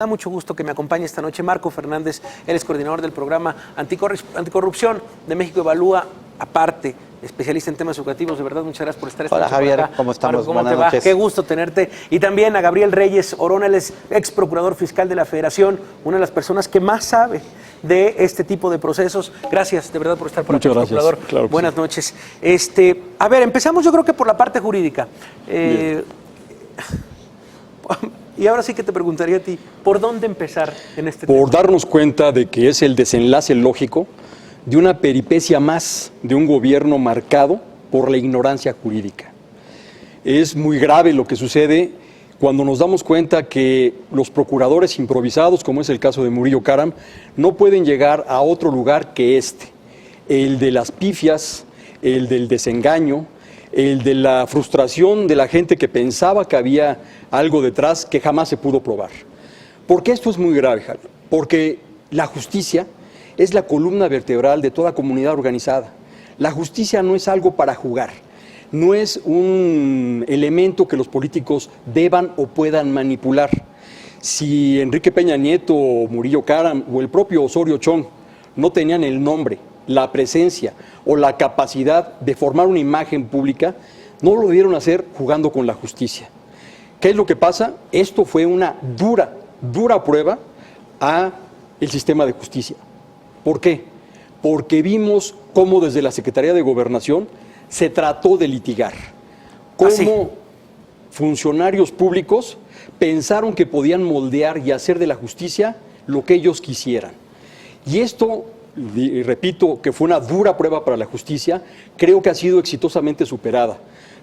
Da mucho gusto que me acompañe esta noche Marco Fernández, él es coordinador del programa Anticorrupción de México Evalúa, aparte, especialista en temas educativos. De verdad, muchas gracias por estar esta noche. Hola Javier, acá. ¿cómo estamos? Marco, ¿cómo te va? Qué gusto tenerte. Y también a Gabriel Reyes Orona, él es ex procurador fiscal de la Federación, una de las personas que más sabe de este tipo de procesos. Gracias, de verdad, por estar por aquí, procurador. Claro, buenas noches. A ver, empezamos yo creo que por la parte jurídica. Y ahora sí que te preguntaría a ti, ¿por dónde empezar en este tema? Por darnos cuenta de que es el desenlace lógico de una peripecia más de un gobierno marcado por la ignorancia jurídica. Es muy grave lo que sucede cuando nos damos cuenta que los procuradores improvisados, como es el caso de Murillo Karam, no pueden llegar a otro lugar que el de las pifias, el del desengaño, el de la frustración de la gente que pensaba que había algo detrás que jamás se pudo probar. ¿Por qué esto es muy grave, Javier? Porque la justicia es la columna vertebral de toda comunidad organizada. La justicia no es algo para jugar, no es un elemento que los políticos deban o puedan manipular. Si Enrique Peña Nieto, o Murillo Karam o el propio Osorio Chong no tenían el nombre, la presencia o la capacidad de formar una imagen pública, no lo debieron hacer jugando con la justicia. ¿Qué es lo que pasa? Esto fue una dura prueba a el sistema de justicia. ¿Por qué? Porque vimos cómo desde la Secretaría de Gobernación se trató de litigar, cómo funcionarios públicos pensaron que podían moldear y hacer de la justicia lo que ellos quisieran. Y esto, y repito, que fue una dura prueba para la justicia, creo que ha sido exitosamente superada.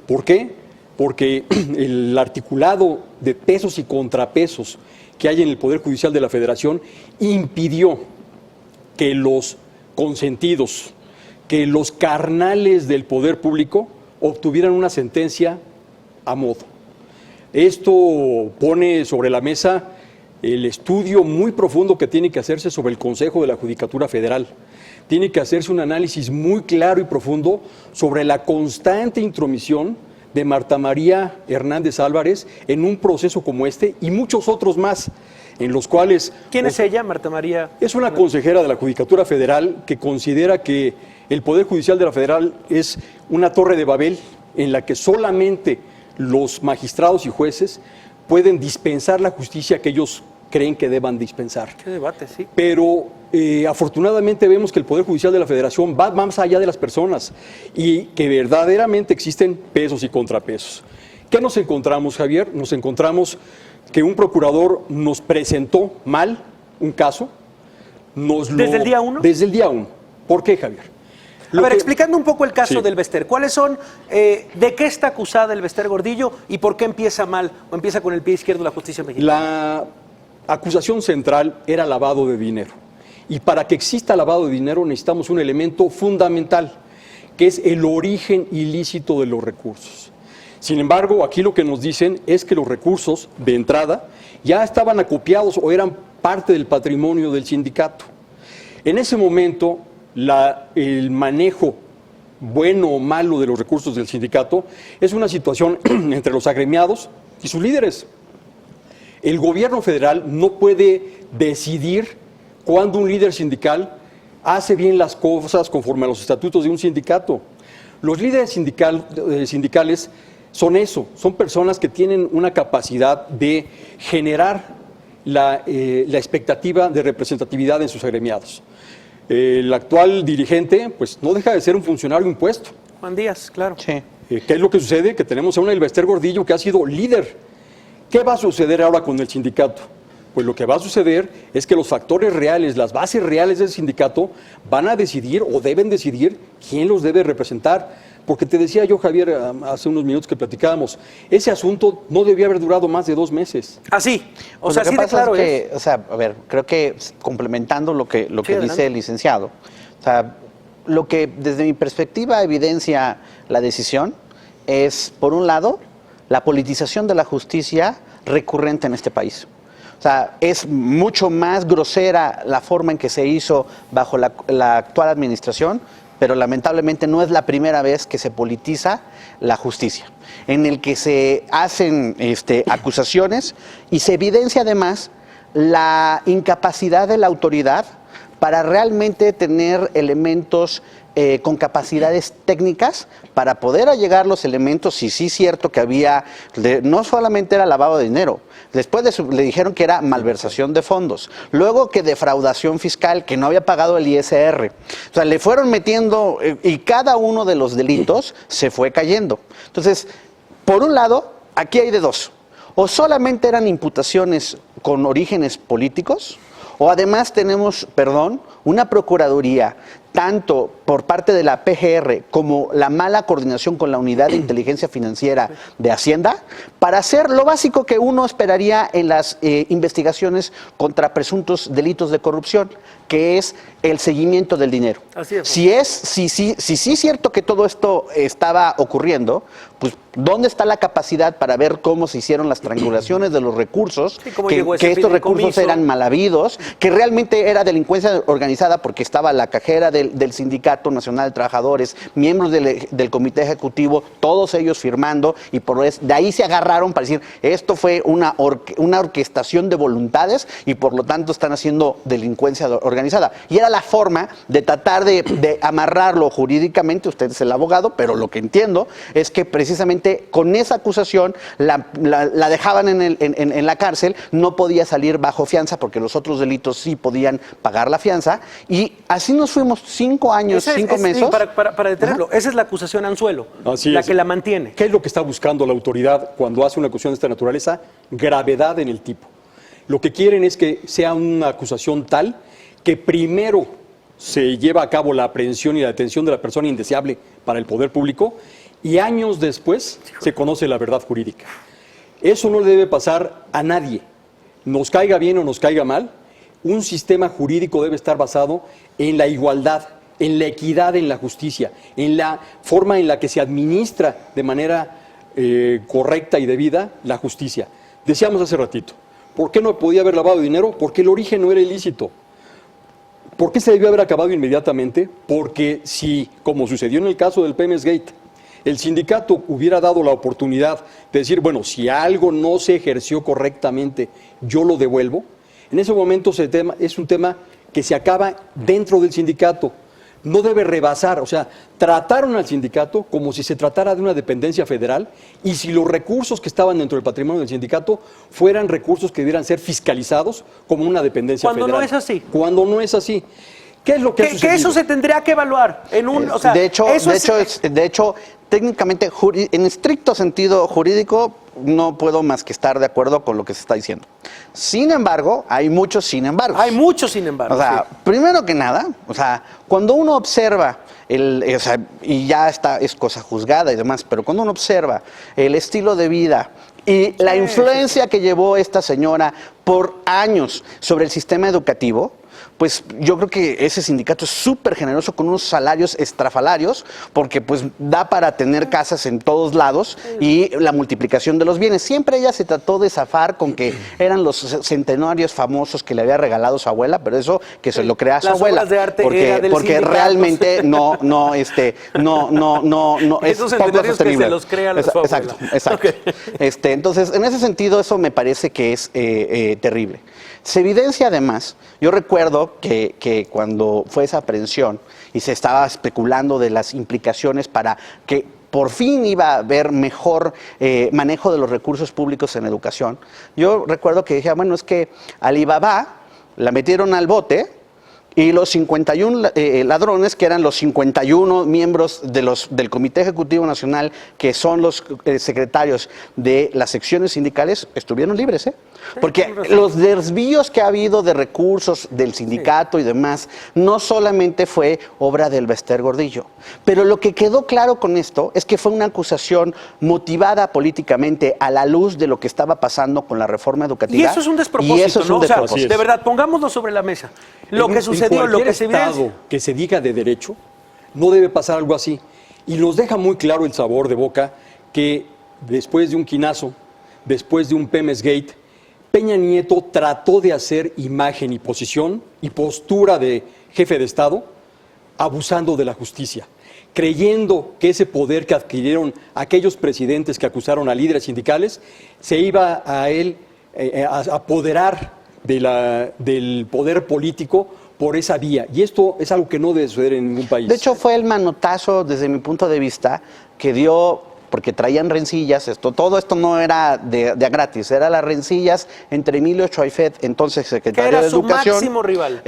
¿Por qué? Porque el articulado de pesos y contrapesos que hay en el Poder Judicial de la Federación impidió que los consentidos, que los carnales del poder público obtuvieran una sentencia a modo. Esto pone sobre la mesa el estudio muy profundo que tiene que hacerse sobre el Consejo de la Judicatura Federal. Tiene que hacerse un análisis muy claro y profundo sobre la constante intromisión de Marta María Hernández Álvarez en un proceso como este y muchos otros más, en los cuales... ¿Quién es ella, Marta María? Es una consejera de la Judicatura Federal que considera que el Poder Judicial de la Federal es una torre de Babel en la que solamente los magistrados y jueces pueden dispensar la justicia que ellos creen que deban dispensar. Qué debate, sí. Pero afortunadamente vemos que el Poder Judicial de la Federación va más allá de las personas y que verdaderamente existen pesos y contrapesos. ¿Qué nos encontramos, Javier? Nos encontramos que un procurador nos presentó mal un caso. ¿Desde el día 1? Desde el día 1. ¿Por qué, Javier? Explicando un poco el caso del Bester, ¿cuáles son, de qué está acusada el Bester Gordillo y por qué empieza mal o empieza con el pie izquierdo la justicia mexicana? La acusación central era lavado de dinero. Y para que exista lavado de dinero necesitamos un elemento fundamental, que es el origen ilícito de los recursos. Sin embargo, aquí lo que nos dicen es que los recursos de entrada ya estaban acopiados o eran parte del patrimonio del sindicato. En ese momento, el manejo bueno o malo de los recursos del sindicato es una situación entre los agremiados y sus líderes. El gobierno federal no puede decidir cuándo un líder sindical hace bien las cosas conforme a los estatutos de un sindicato. Los líderes sindicales son eso, son personas que tienen una capacidad de generar la expectativa de representatividad en sus agremiados. El actual dirigente, pues, no deja de ser un funcionario impuesto. Juan Díaz, claro. Sí. ¿Qué es lo que sucede? Que tenemos a un Bester Gordillo que ha sido líder. ¿Qué va a suceder ahora con el sindicato? Pues lo que va a suceder es que los factores reales, las bases reales del sindicato van a decidir o deben decidir quién los debe representar. Porque te decía yo, Javier, hace unos minutos que platicábamos, ese asunto no debía haber durado más de 2 meses. ¿Ah, sí? O sea, así de claro es. O sea, a ver, creo que complementando lo que dice el licenciado, o sea, lo que desde mi perspectiva evidencia la decisión es, por un lado, la politización de la justicia recurrente en este país. O sea, es mucho más grosera la forma en que se hizo bajo la actual administración, pero lamentablemente no es la primera vez que se politiza la justicia, en el que se hacen acusaciones y se evidencia además la incapacidad de la autoridad para realmente tener elementos con capacidades técnicas para poder allegar los elementos, y sí es cierto que había, no solamente era lavado de dinero, después le dijeron que era malversación de fondos, luego que defraudación fiscal, que no había pagado el ISR, o sea, le fueron metiendo y cada uno de los delitos se fue cayendo. Entonces, por un lado, aquí hay de dos, o solamente eran imputaciones con orígenes políticos, o además tenemos, una procuraduría, tanto por parte de la PGR como la mala coordinación con la Unidad de Inteligencia Financiera de Hacienda, para hacer lo básico que uno esperaría en las investigaciones contra presuntos delitos de corrupción, que es el seguimiento del dinero. Así es. Si sí es cierto que todo esto estaba ocurriendo, pues ¿dónde está la capacidad para ver cómo se hicieron las triangulaciones de los recursos? Sí, cómo que llegó ese estos recursos fideicomiso. eran mal habidos, que realmente era delincuencia organizada porque estaba la cajera del Sindicato Nacional de Trabajadores, miembros del Comité Ejecutivo, todos ellos firmando, y de ahí se agarraron para decir, esto fue una orquestación de voluntades y por lo tanto están haciendo delincuencia organizada. Y era la forma de tratar de amarrarlo jurídicamente, usted es el abogado, pero lo que entiendo es que precisamente con esa acusación la dejaban en la cárcel, no podía salir bajo fianza porque los otros delitos sí podían pagar la fianza, y así nos fuimos 5 años, 5 meses. Sí, para detenerlo, esa es la acusación anzuelo, Así la es. que la mantiene. ¿Qué es lo que está buscando la autoridad cuando hace una acusación de esta naturaleza? Gravedad en el tipo. Lo que quieren es que sea una acusación tal que primero se lleva a cabo la aprehensión y la detención de la persona indeseable para el poder público y años después se conoce la verdad jurídica. Eso no le debe pasar a nadie. Nos caiga bien o nos caiga mal, un sistema jurídico debe estar basado en la igualdad, en la equidad en la justicia, en la forma en la que se administra de manera correcta y debida la justicia. Decíamos hace ratito, ¿por qué no podía haber lavado dinero? Porque el origen no era ilícito. ¿Por qué se debió haber acabado inmediatamente? Porque si, como sucedió en el caso del Pemex Gate, el sindicato hubiera dado la oportunidad de decir, bueno, si algo no se ejerció correctamente, yo lo devuelvo, en ese momento es un tema que se acaba dentro del sindicato. No debe rebasar, o sea, trataron al sindicato como si se tratara de una dependencia federal y si los recursos que estaban dentro del patrimonio del sindicato fueran recursos que debieran ser fiscalizados como una dependencia federal. Cuando no es así. Cuando no es así. ¿Qué es lo que ha sucedido? Que eso se tendría que evaluar en un, o sea, de hecho, técnicamente, en estricto sentido jurídico, no puedo más que estar de acuerdo con lo que se está diciendo. Sin embargo, hay muchos sin embargo. Hay muchos sin embargo. O sea, primero que nada, o sea, cuando uno observa y ya es cosa juzgada y demás, pero cuando uno observa el estilo de vida y la influencia que llevó esta señora por años sobre el sistema educativo, pues yo creo que ese sindicato es súper generoso con unos salarios estrafalarios, porque pues da para tener casas en todos lados y la multiplicación de los bienes. Siempre ella se trató de zafar con que eran los centenarios famosos que le había regalado su abuela, pero eso que se lo crea su abuela. Obras de arte era del porque sindicato. Realmente no es Esos poco centenarios sostenible. que se los crea su abuela. Exacto. Okay. Entonces, en ese sentido, eso me parece que es terrible. Se evidencia además, yo recuerdo que cuando fue esa aprehensión y se estaba especulando de las implicaciones para que por fin iba a haber mejor manejo de los recursos públicos en educación, yo recuerdo que dije, bueno, es que Alibaba la metieron al bote y los 51 ladrones, que eran los 51 miembros del Comité Ejecutivo Nacional, que son los secretarios de las secciones sindicales, estuvieron libres, porque los desvíos que ha habido de recursos del sindicato y demás, no solamente fue obra del Bester Gordillo, pero lo que quedó claro con esto es que fue una acusación motivada políticamente a la luz de lo que estaba pasando con la reforma educativa. Y eso es un despropósito, ¿no? O sea, de verdad, pongámoslo sobre la mesa. Lo que sucedió, lo que se evidencia. Estado que se diga de derecho, no debe pasar algo así. Y nos deja muy claro el sabor de boca que después de un quinazo, después de un Pemex Gate, Peña Nieto trató de hacer imagen y posición y postura de jefe de Estado, abusando de la justicia, creyendo que ese poder que adquirieron aquellos presidentes que acusaron a líderes sindicales se iba a él a apoderar del poder político por esa vía. Y esto es algo que no debe suceder en ningún país. De hecho, fue el manotazo, desde mi punto de vista, que dio, porque traían rencillas, todo esto no era de gratis, eran las rencillas entre Emilio Choaifet, entonces secretario de Educación, que era su máximo rival,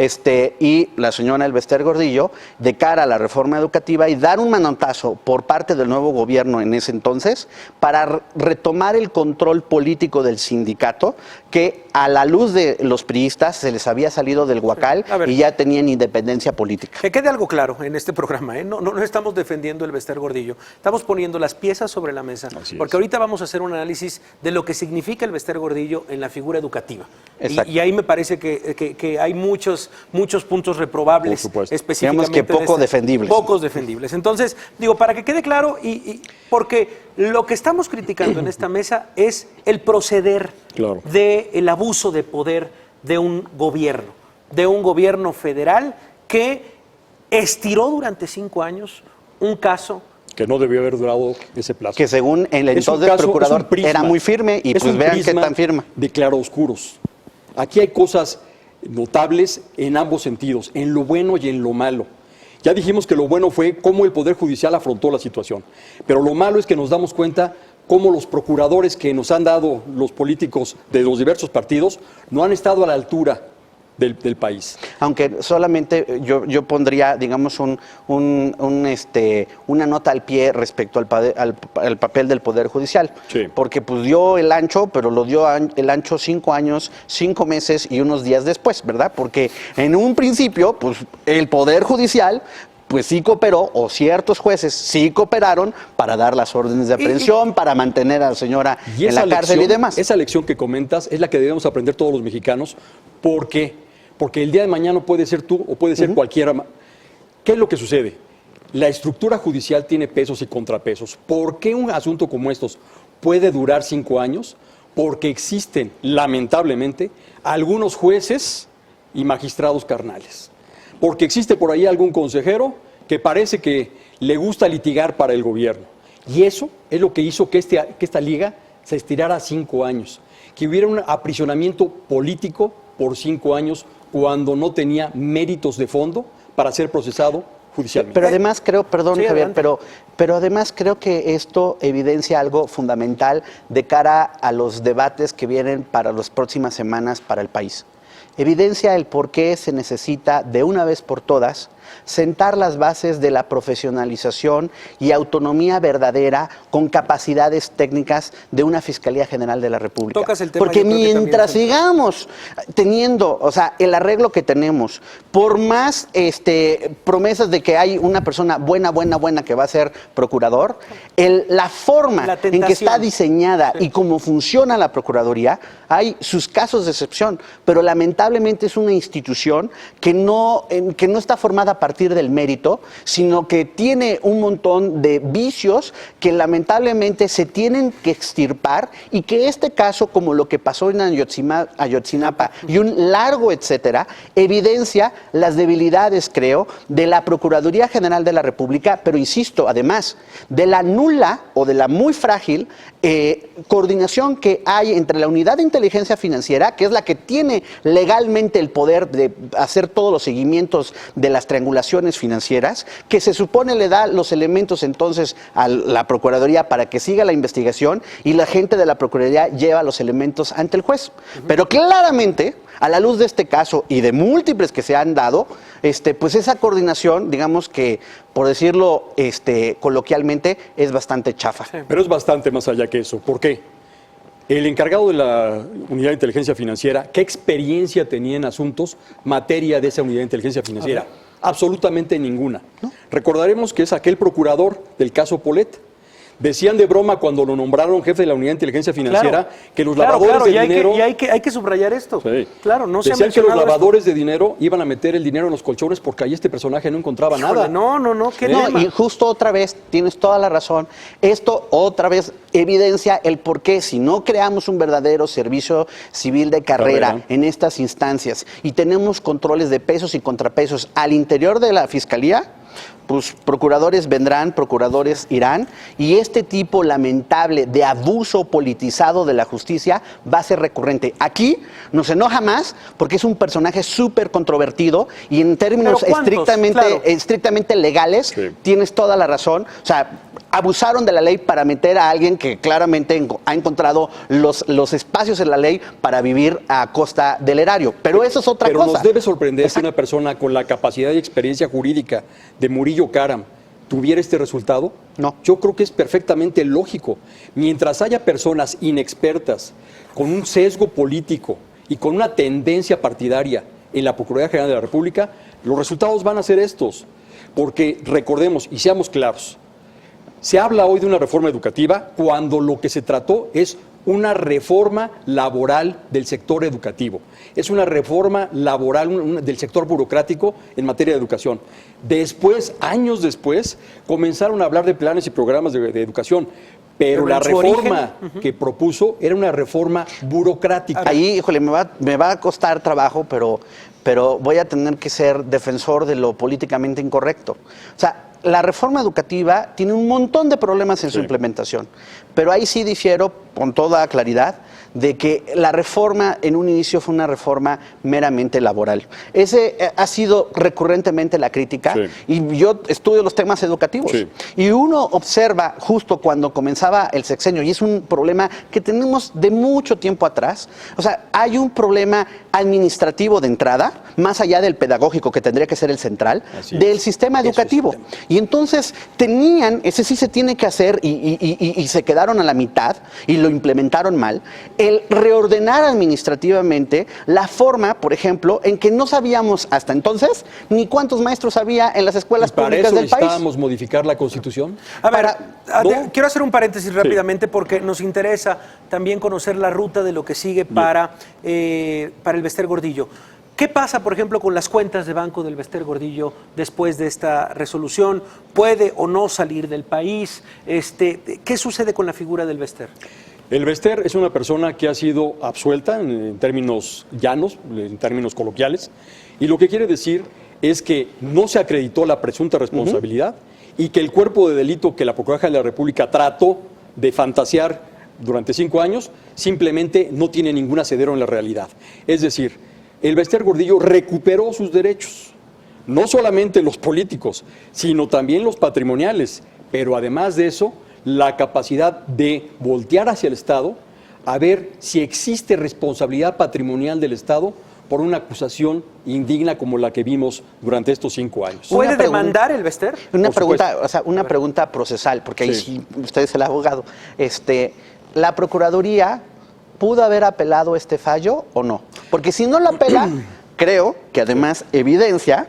y la señora Elbester Gordillo, de cara a la reforma educativa, y dar un manotazo por parte del nuevo gobierno en ese entonces para retomar el control político del sindicato, que a la luz de los priistas se les había salido del huacal y ya tenían independencia política. Que quede algo claro en este programa, ¿eh? No estamos defendiendo el Elbester Gordillo, estamos poniendo las piezas sobre la mesa, porque ahorita vamos a hacer un análisis de lo que significa el Elbester Gordillo en la figura educativa. Y ahí me parece que hay muchos puntos reprobables, específicamente. Digamos que poco defendibles. Pocos defendibles. Entonces, digo, para que quede claro, porque lo que estamos criticando en esta mesa es el proceder del abuso de poder de un gobierno federal que estiró durante 5 años un caso que no debió haber durado ese plazo. Que según el entonces procurador era muy firme y pues vean qué tan firme. De claroscuros. Aquí hay cosas notables en ambos sentidos, en lo bueno y en lo malo. Ya dijimos que lo bueno fue cómo el Poder Judicial afrontó la situación, pero lo malo es que nos damos cuenta cómo los procuradores que nos han dado los políticos de los diversos partidos no han estado a la altura del país. Aunque solamente yo pondría, digamos, una nota al pie respecto al papel del Poder Judicial. Sí. Porque pues dio el ancho, pero lo dio el ancho 5 años, 5 meses y unos días después, ¿verdad? Porque en un principio, pues el Poder Judicial pues sí cooperó, o ciertos jueces sí cooperaron para dar las órdenes de aprehensión, para mantener a la señora en la cárcel y demás. Esa lección que comentas es la que debemos aprender todos los mexicanos. ¿Por qué? Porque el día de mañana puede ser tú o puede ser cualquiera. ¿Qué es lo que sucede? La estructura judicial tiene pesos y contrapesos. ¿Por qué un asunto como estos puede durar 5 años? Porque existen, lamentablemente, algunos jueces y magistrados carnales. Porque existe por ahí algún consejero que parece que le gusta litigar para el gobierno. Y eso es lo que hizo que esta liga se estirara 5 años. Que hubiera un aprisionamiento político por 5 años cuando no tenía méritos de fondo para ser procesado judicialmente. Pero además creo, perdón Javier, pero además creo que esto evidencia algo fundamental de cara a los debates que vienen para las próximas semanas para el país. Evidencia el por qué se necesita de una vez por todas sentar las bases de la profesionalización y autonomía verdadera con capacidades técnicas de una Fiscalía General de la República. Tocas el tema, porque mientras sigamos teniendo, o sea, el arreglo que tenemos, por más promesas de que hay una persona buena que va a ser procurador, la forma en que está diseñada y cómo funciona la Procuraduría, hay sus casos de excepción, pero lamentablemente es una institución que no está formada a partir del mérito, sino que tiene un montón de vicios que lamentablemente se tienen que extirpar, y que este caso, como lo que pasó en Ayotzinapa y un largo etcétera, evidencia las debilidades, creo, de la Procuraduría General de la República, pero insisto, además de la nula o de la muy frágil coordinación que hay entre la Unidad de Inteligencia Financiera, que es la que tiene legalmente el poder de hacer todos los seguimientos de las triangulaciones financieras, que se supone le da los elementos entonces a la Procuraduría para que siga la investigación, y la gente de la Procuraduría lleva los elementos ante el juez. Pero claramente, a la luz de este caso y de múltiples que se han dado, pues esa coordinación, digamos que, por decirlo coloquialmente, es bastante chafa. Sí. Pero es bastante más allá que eso. ¿Por qué? El encargado de la Unidad de Inteligencia Financiera, ¿qué experiencia tenía en asuntos materia de esa Unidad de Inteligencia Financiera? Absolutamente ninguna. ¿No? Recordaremos que es aquel procurador del caso Polet. Decían de broma cuando lo nombraron jefe de la Unidad de Inteligencia Financiera que los lavadores de dinero... Hay que subrayar esto. Sí. Claro, no se ha Decían que los lavadores esto de dinero iban a meter el dinero en los colchones porque ahí este personaje no encontraba nada. No, qué tema. Y justo otra vez, tienes toda la razón, esto otra vez evidencia el por qué, si no creamos un verdadero servicio civil de carrera en estas instancias y tenemos controles de pesos y contrapesos al interior de la Fiscalía, pues procuradores vendrán, procuradores irán, y este tipo lamentable de abuso politizado de la justicia va a ser recurrente. Aquí nos enoja más porque es un personaje súper controvertido y en términos estrictamente legales, tienes toda la razón. O sea, abusaron de la ley para meter a alguien que claramente ha encontrado los espacios en la ley para vivir a costa del erario. Pero eso es otra cosa. Pero nos debe sorprender que una persona con la capacidad y experiencia jurídica de Murillo Karam tuviera este resultado. No. Yo creo que es perfectamente lógico. Mientras haya personas inexpertas, con un sesgo político y con una tendencia partidaria en la Procuraduría General de la República, los resultados van a ser estos. Porque recordemos y seamos claros, se habla hoy de una reforma educativa cuando lo que se trató es una reforma laboral del sector educativo. Es una reforma laboral del sector burocrático en materia de educación. Después, años después, comenzaron a hablar de planes y programas de educación. Pero la reforma que propuso era una reforma burocrática. Ahí, híjole, me va a costar trabajo, pero voy a tener que ser defensor de lo políticamente incorrecto. O sea, la reforma educativa tiene un montón de problemas en su implementación, pero ahí sí difiero con toda claridad de que la reforma en un inicio fue una reforma meramente laboral. Ese ha sido recurrentemente la crítica y yo estudio los temas educativos y uno observa justo cuando comenzaba el sexenio, y es un problema que tenemos de mucho tiempo atrás, o sea, hay un problema administrativo de entrada, más allá del pedagógico que tendría que ser el central, del sistema educativo. Y entonces ese sí se tiene que hacer y se quedaron a la mitad y lo implementaron mal, el reordenar administrativamente la forma, por ejemplo, en que no sabíamos hasta entonces ni cuántos maestros había en las escuelas públicas del país. ¿Para eso necesitábamos modificar la Constitución? A ver, quiero hacer un paréntesis rápidamente porque nos interesa también conocer la ruta de lo que sigue para el Bester Gordillo. ¿Qué pasa, por ejemplo, con las cuentas de banco del Bester Gordillo después de esta resolución? ¿Puede o no salir del país? ¿Qué sucede con la figura del Bester? El Bester es una persona que ha sido absuelta en términos llanos, en términos coloquiales, y lo que quiere decir es que no se acreditó la presunta responsabilidad y que el cuerpo de delito que la Procuraduría de la República trató de fantasear durante 5 años simplemente no tiene ningún asidero en la realidad. Es decir, el Bester Gordillo recuperó sus derechos, no solamente los políticos, sino también los patrimoniales, pero además de eso, la capacidad de voltear hacia el Estado a ver si existe responsabilidad patrimonial del Estado por una acusación indigna como la que vimos durante estos 5 años. ¿Puede demandar el Bester? Una pregunta procesal, porque ahí sí usted es el abogado. ¿La Procuraduría pudo haber apelado este fallo o no? Porque si no lo apela, creo que además evidencia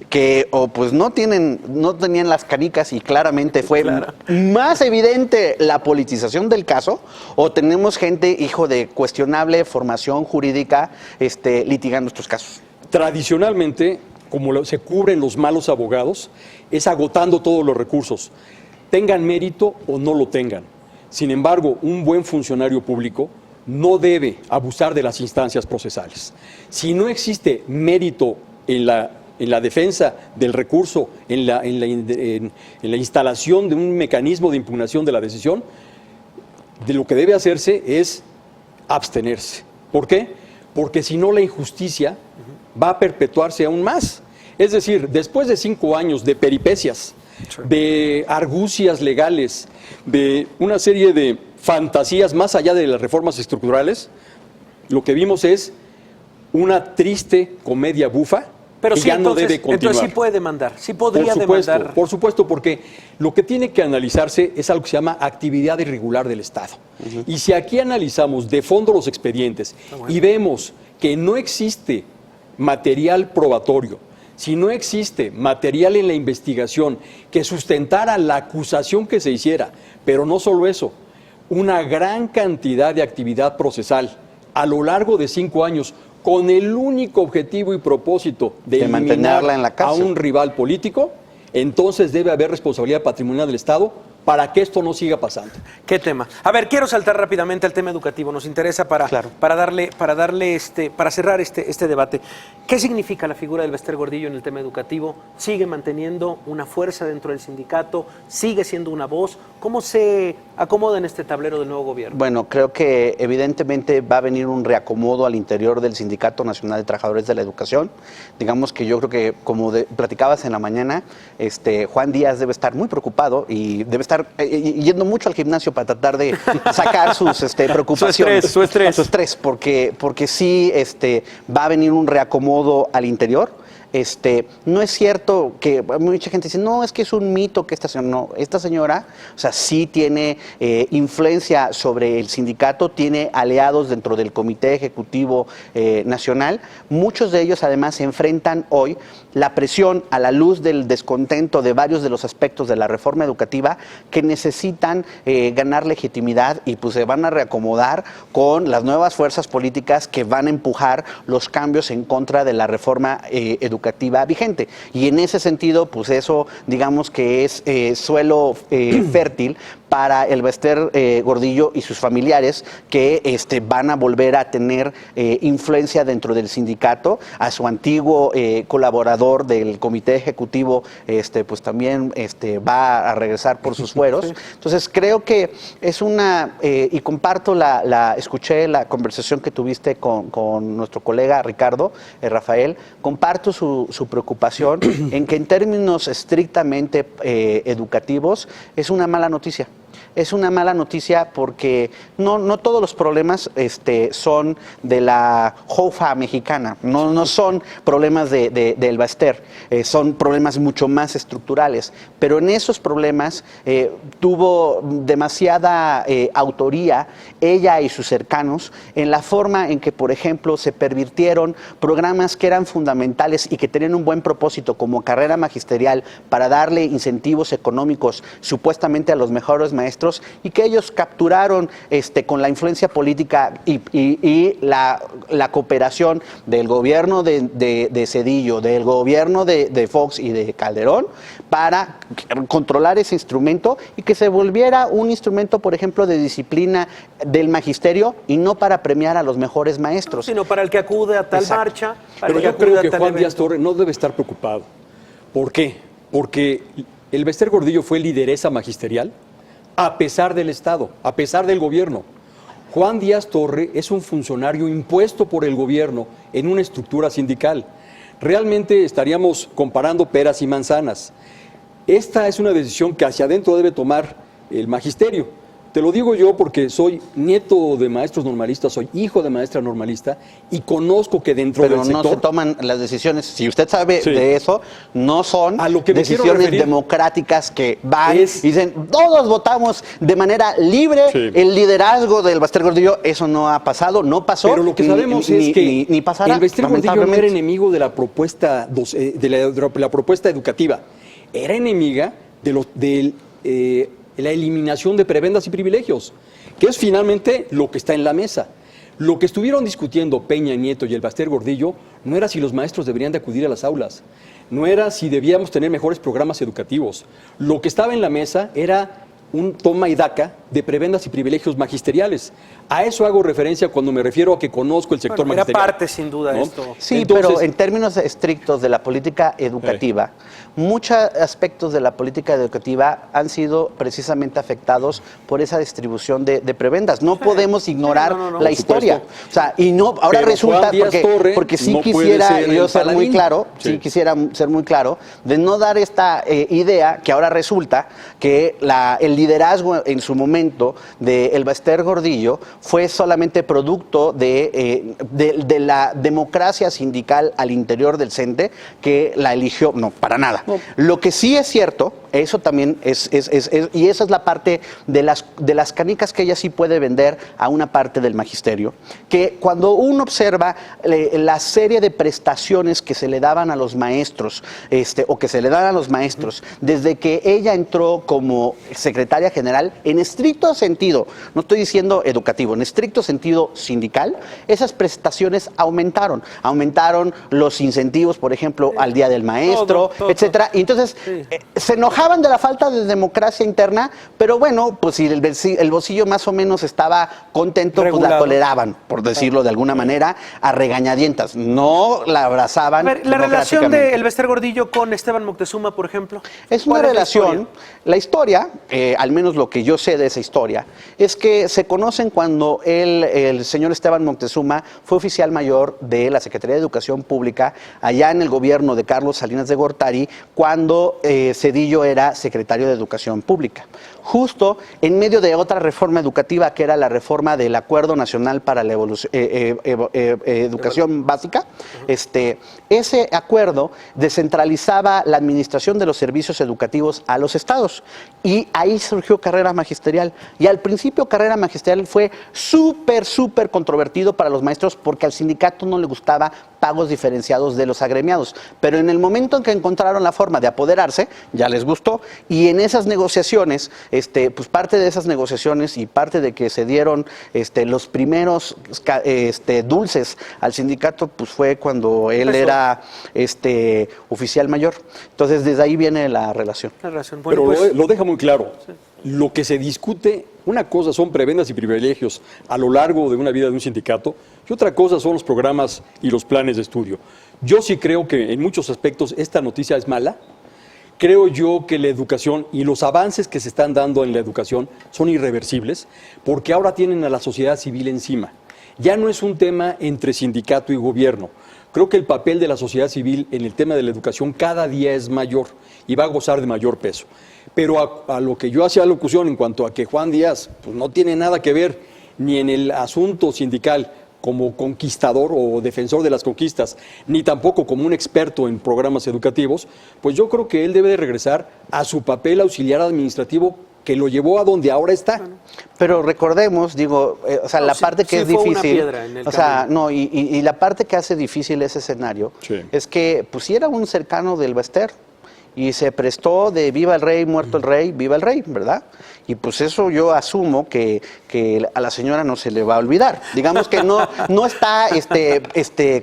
que o pues no tenían las canicas y claramente fue más evidente la politización del caso, o tenemos gente, hijo de cuestionable formación jurídica, litigando estos casos. Tradicionalmente, como se cubren los malos abogados, es agotando todos los recursos, tengan mérito o no lo tengan. Sin embargo, un buen funcionario público no debe abusar de las instancias procesales. Si no existe mérito en la defensa del recurso, en la instalación de un mecanismo de impugnación de la decisión, de lo que debe hacerse es abstenerse. ¿Por qué? Porque si no la injusticia va a perpetuarse aún más. Es decir, después de 5 años de peripecias, de argucias legales, de una serie de fantasías más allá de las reformas estructurales, lo que vimos es una triste comedia bufa. Pero que sí, ya no debe continuar. Entonces sí puede demandar, sí podría demandar. Por supuesto, porque lo que tiene que analizarse es algo que se llama actividad irregular del Estado. Y si aquí analizamos de fondo los expedientes y vemos que no existe material probatorio, si no existe material en la investigación que sustentara la acusación que se hiciera, pero no solo eso, una gran cantidad de actividad procesal a lo largo de 5 años, con el único objetivo y propósito de mantenerla en la cárcel a un rival político, entonces debe haber responsabilidad patrimonial del Estado para que esto no siga pasando. ¿Qué tema? A ver, quiero saltar rápidamente al tema educativo. Nos interesa para cerrar este debate. ¿Qué significa la figura del Bester Gordillo en el tema educativo? ¿Sigue manteniendo una fuerza dentro del sindicato? ¿Sigue siendo una voz? ¿Cómo se acomoda en este tablero del nuevo gobierno? Bueno, creo que evidentemente va a venir un reacomodo al interior del Sindicato Nacional de Trabajadores de la Educación. Digamos que yo creo que, como platicabas en la mañana, Juan Díaz debe estar muy preocupado y debe estar yendo mucho al gimnasio para tratar de sacar sus preocupaciones. Su estrés. Porque sí va a venir un reacomodo al interior. No es cierto que mucha gente dice, no, es que es un mito que esta señora, no, esta señora, o sea, sí tiene influencia sobre el sindicato, tiene aliados dentro del Comité Ejecutivo Nacional, muchos de ellos además se enfrentan hoy la presión a la luz del descontento de varios de los aspectos de la reforma educativa que necesitan ganar legitimidad y pues se van a reacomodar con las nuevas fuerzas políticas que van a empujar los cambios en contra de la reforma educativa vigente. Y en ese sentido, pues eso, digamos que es suelo fértil para el Bester Gordillo y sus familiares que van a volver a tener influencia dentro del sindicato. A su antiguo colaborador del comité ejecutivo, pues también va a regresar por sus fueros. Entonces creo que es y comparto escuché la conversación que tuviste con nuestro colega Ricardo, Rafael, comparto su preocupación en que en términos estrictamente educativos es una mala noticia. Es una mala noticia porque no todos los problemas son de la jofa mexicana, no son problemas del Bester, son problemas mucho más estructurales, pero en esos problemas tuvo demasiada autoría ella y sus cercanos en la forma en que, por ejemplo, se pervirtieron programas que eran fundamentales y que tenían un buen propósito como carrera magisterial para darle incentivos económicos supuestamente a los mejores maestros, y que ellos capturaron con la influencia política y la cooperación del gobierno de Zedillo, del gobierno de Fox y de Calderón para controlar ese instrumento y que se volviera un instrumento, por ejemplo, de disciplina del magisterio y no para premiar a los mejores maestros. Sino para el que acude a tal Exacto. marcha. Pero yo creo que Juan Díaz Torre no debe estar preocupado. ¿Por qué? Porque el Bester Gordillo fue lideresa magisterial a pesar del Estado, a pesar del gobierno. Juan Díaz Torre es un funcionario impuesto por el gobierno en una estructura sindical. Realmente estaríamos comparando peras y manzanas. Esta es una decisión que hacia adentro debe tomar el magisterio. Te lo digo yo porque soy nieto de maestros normalistas, soy hijo de maestra normalista y conozco que dentro del sector... Pero no se toman las decisiones, si usted sabe de eso, no son a lo que decisiones democráticas que van y dicen, todos votamos de manera libre el liderazgo del Bester Gordillo. Eso no ha pasado, no pasó. Pero lo que sabemos es que ni pasará, el Bester Gordillo no era enemigo de la propuesta, la propuesta educativa, era enemiga de la eliminación de prebendas y privilegios, que es finalmente lo que está en la mesa. Lo que estuvieron discutiendo Peña Nieto y el Bester Gordillo no era si los maestros deberían de acudir a las aulas, no era si debíamos tener mejores programas educativos. Lo que estaba en la mesa era un toma y daca de prebendas y privilegios magisteriales. A eso hago referencia cuando me refiero a que conozco el sector magisterial. Era parte, sin duda, ¿no? Esto. Sí, entonces, pero en términos estrictos de la política educativa, muchos aspectos de la política educativa han sido precisamente afectados por esa distribución de prebendas. No podemos ignorar la historia. O sea, y no, ahora pero resulta, porque sí no quisiera yo ser muy claro, sí quisiera ser muy claro, de no dar esta idea que ahora resulta que el liderazgo en su momento del Bester Gordillo fue solamente producto de la democracia sindical al interior del CENTE que la eligió, no, para nada. No. Lo que sí es cierto, eso también y esa es la parte de las canicas que ella sí puede vender a una parte del magisterio, que cuando uno observa la serie de prestaciones que se le daban a los maestros, o que se le dan a los maestros, desde que ella entró como secretaria general, en estricto sentido, no estoy diciendo educativo, en estricto sentido sindical, esas prestaciones aumentaron los incentivos, por ejemplo, al Día del Maestro, etcétera, y entonces se enoja enojaban de la falta de democracia interna, pero bueno, pues si el bolsillo más o menos estaba contento, pues la toleraban, por decirlo de alguna manera, a regañadientas. No la abrazaban. A ver, la relación de Elbester Gordillo con Esteban Moctezuma, por ejemplo. Es una relación, la historia, al menos lo que yo sé de esa historia, es que se conocen cuando el señor Esteban Moctezuma fue oficial mayor de la Secretaría de Educación Pública allá en el gobierno de Carlos Salinas de Gortari, cuando Zedillo era secretario de Educación Pública. Justo en medio de otra reforma educativa, que era la reforma del Acuerdo Nacional para la Educación Básica, ese acuerdo descentralizaba la administración de los servicios educativos a los estados. Y ahí surgió carrera magisterial. Y al principio carrera magisterial fue súper controvertido para los maestros porque al sindicato no le gustaba pagos diferenciados de los agremiados. Pero en el momento en que encontraron la forma de apoderarse, ya les gustó. Y en esas negociaciones, pues parte de esas negociaciones y parte de que se dieron los primeros dulces al sindicato, pues fue cuando él era oficial mayor. Entonces, desde ahí viene la relación. Bueno, pero pues, lo deja muy claro. Sí. Lo que se discute, una cosa son prebendas y privilegios a lo largo de una vida de un sindicato y otra cosa son los programas y los planes de estudio. Yo sí creo que en muchos aspectos esta noticia es mala. Creo yo que la educación y los avances que se están dando en la educación son irreversibles porque ahora tienen a la sociedad civil encima. Ya no es un tema entre sindicato y gobierno. Creo que el papel de la sociedad civil en el tema de la educación cada día es mayor y va a gozar de mayor peso. Pero a lo que yo hacía alusión en cuanto a que Juan Díaz pues, no tiene nada que ver ni en el asunto sindical como conquistador o defensor de las conquistas, ni tampoco como un experto en programas educativos, pues yo creo que él debe de regresar a su papel auxiliar administrativo que lo llevó a donde ahora está. Pero recordemos, la parte que es difícil, y la parte que hace difícil ese escenario es que pues si era un cercano del Bester y se prestó de viva el rey, muerto el rey, viva el rey, ¿verdad? Y pues eso yo asumo que a la señora no se le va a olvidar. Digamos que no está,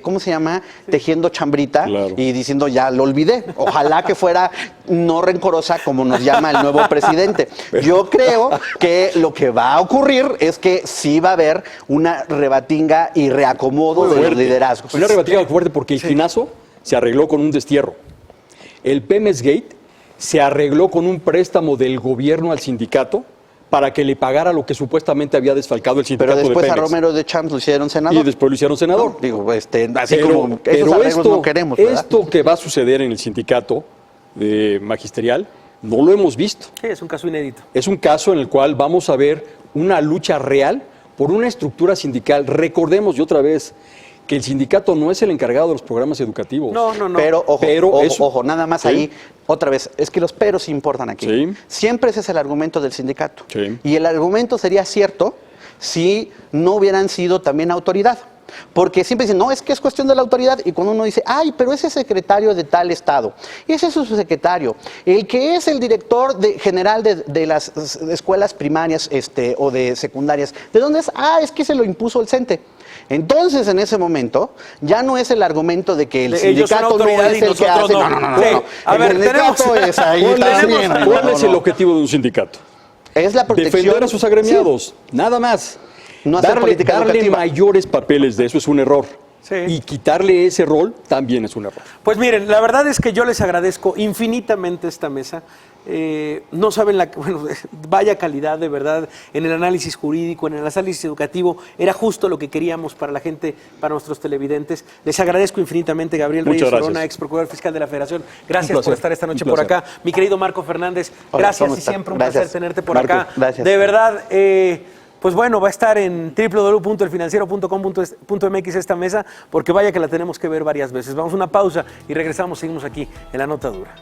¿cómo se llama? Tejiendo chambrita y diciendo ya lo olvidé. Ojalá que fuera no rencorosa como nos llama el nuevo presidente. Yo creo que lo que va a ocurrir es que sí va a haber una rebatinga y reacomodo de los liderazgos. Una rebatinga fuerte porque el Ginazo se arregló con un destierro. El Pemex Gate se arregló con un préstamo del gobierno al sindicato para que le pagara lo que supuestamente había desfalcado el sindicato de Pemex. Pero después a Romero de Champs lo hicieron senador. Y después lo hicieron senador. No, digo, así como esos arreglos no queremos, ¿verdad? Esto que va a suceder en el sindicato magisterial no lo hemos visto. Sí, es un caso inédito. Es un caso en el cual vamos a ver una lucha real por una estructura sindical. Recordemos y otra vez que el sindicato no es el encargado de los programas educativos. No. Pero ojo, nada más ahí, otra vez, es que los peros importan aquí. Sí. Siempre ese es el argumento del sindicato. Sí. Y el argumento sería cierto si no hubieran sido también autoridad. Porque siempre dicen, no, es que es cuestión de la autoridad. Y cuando uno dice, ay, pero ese secretario de tal estado, ese es su secretario, el que es el director general de las escuelas primarias o de secundarias, ¿de dónde es? Ah, es que se lo impuso el CENTE. Entonces, en ese momento, ya no es el argumento de que el sindicato no es el que hace. No. A ver, ¿Cuál es el objetivo de un sindicato? Es la protección. Defender a sus agremiados, nada más. No hacer política darle educativa. mayores papeles de eso es un error. Sí. Y quitarle ese rol también es un error. Pues miren, la verdad es que yo les agradezco infinitamente esta mesa. No saben vaya calidad de verdad en el análisis jurídico, en el análisis educativo. Era justo lo que queríamos para la gente, para nuestros televidentes. Les agradezco infinitamente, Gabriel Reyes Corona, ex procurador fiscal de la Federación. Gracias por estar esta noche por acá. Mi querido Marco Fernández, gracias y siempre un placer tenerte por acá. Gracias. De verdad, pues bueno, va a estar en www.elfinanciero.com.mx esta mesa, porque vaya que la tenemos que ver varias veces. Vamos a una pausa y regresamos, seguimos aquí en La Nota Dura.